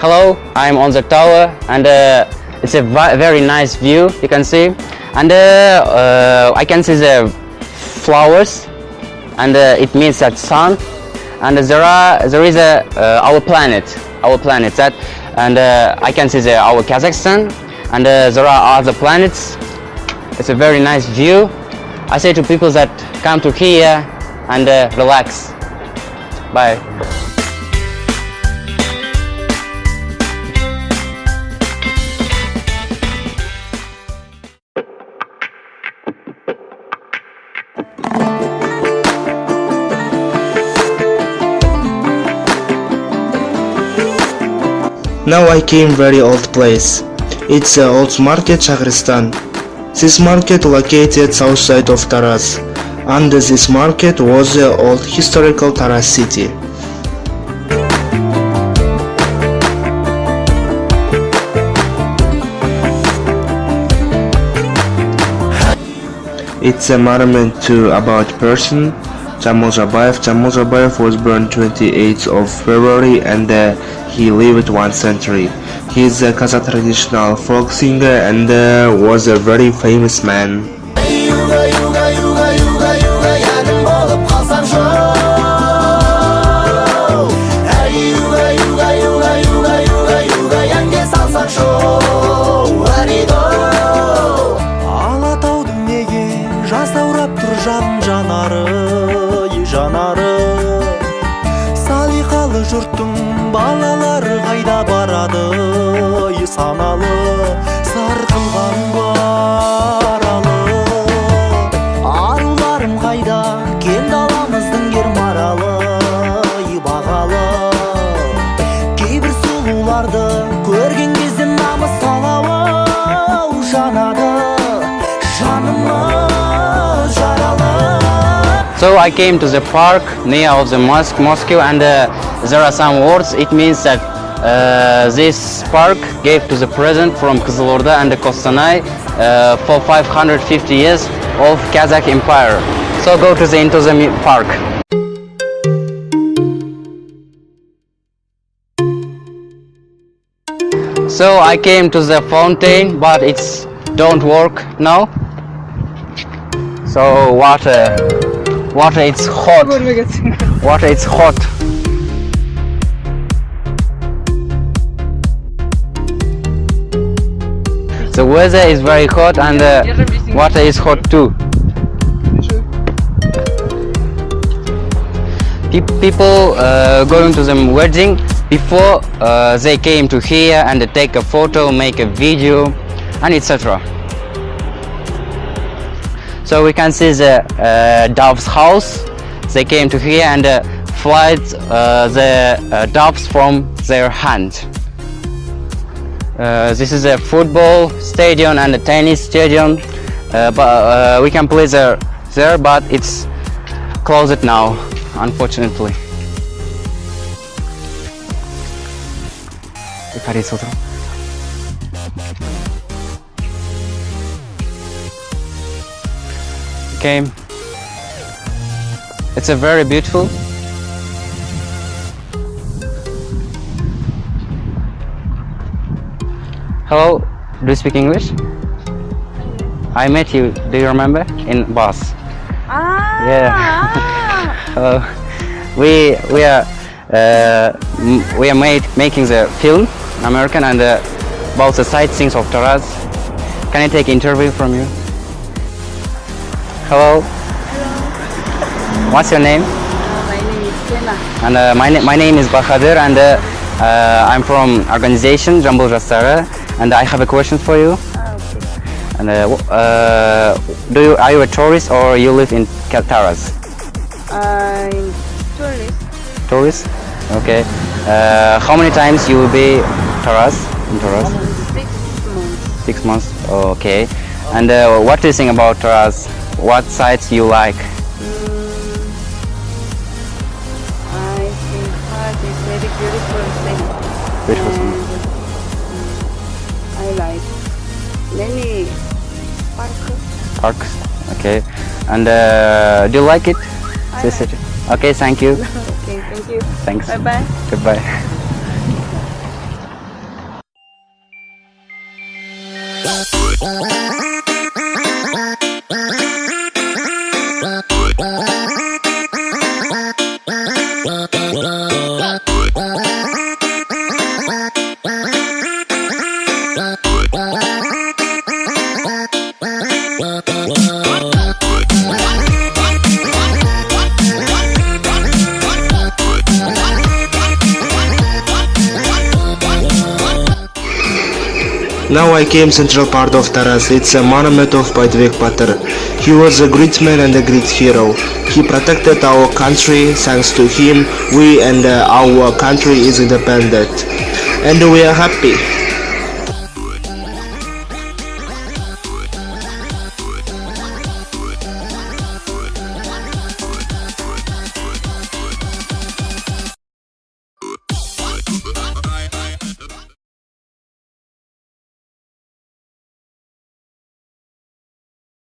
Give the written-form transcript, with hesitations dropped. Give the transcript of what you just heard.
Hello, I'm on the tower, and it's a very nice view. You can see, and I can see the flowers, and it means that sun, and there is our planet that, and I can see our Kazakhstan, and there are other planets. It's a very nice view. I say to people that come to here and relax. Bye. Now I came very old place. It's a old market Shahristan. This market located south side of Taraz, and this market was the old historical Taraz city. It's a monument to about person Jamil Jabayev. Jamil Jabayev was born 28th of February and he lived 1 century. He is a Kazakh traditional folk singer and was a very famous man. Салиқалы жұрттың балалары қайда барады, саналы сарқылған баралы. Аруларым қайда, кең даламыздың ер маралы, бағалы. Кейбір сұлуларды көрген кезде намыс алауы жанады, жанымыз жаралы. So I came to the park near of the mosque, and there are some words. It means that this park gave to the present from Kızılorda and the Kostanay for 550 years of Kazakh Empire. So go into the park. So I came to the fountain, but it's don't work now. So water, it's hot. Water, it's hot. The weather is very hot and the water is hot too. People going to the wedding, before they came to here and take a photo, make a video, and etc. So we can see the dove's house. They came to here and flied the doves from their hand. This is a football stadium and a tennis stadium, but we can play there, but it's closed now, unfortunately. Okay, it's a very beautiful. Hello, do you speak English? I met you, do you remember? In bus. Yeah. Hello. We are making the film, American, and about the sightseeing of Taraz. Can I take interview from you? Hello. Hello. What's your name? My name is Kena. And my name is Bahadur, and I'm from organization Jambul Jastara, and I have a question for you. Okay. And are you a tourist or you live in Taraz? I'm tourist. Tourist? Okay. How many times you will be Taraz? In Taraz? 6 months. 6 months. Okay. And what do you think about Taraz? What sites you like? I think Taraz is very beautiful city. Beautiful city. And, I like many parks. Parks. Okay. And do you like it? This city? Okay. Thank you. Okay, thank you. Thanks. Bye bye. Goodbye. Now I came central part of Taraz. It's a monument of Pater. He was a great man and a great hero. He protected our country. Thanks to him, we and our country is independent. And we are happy.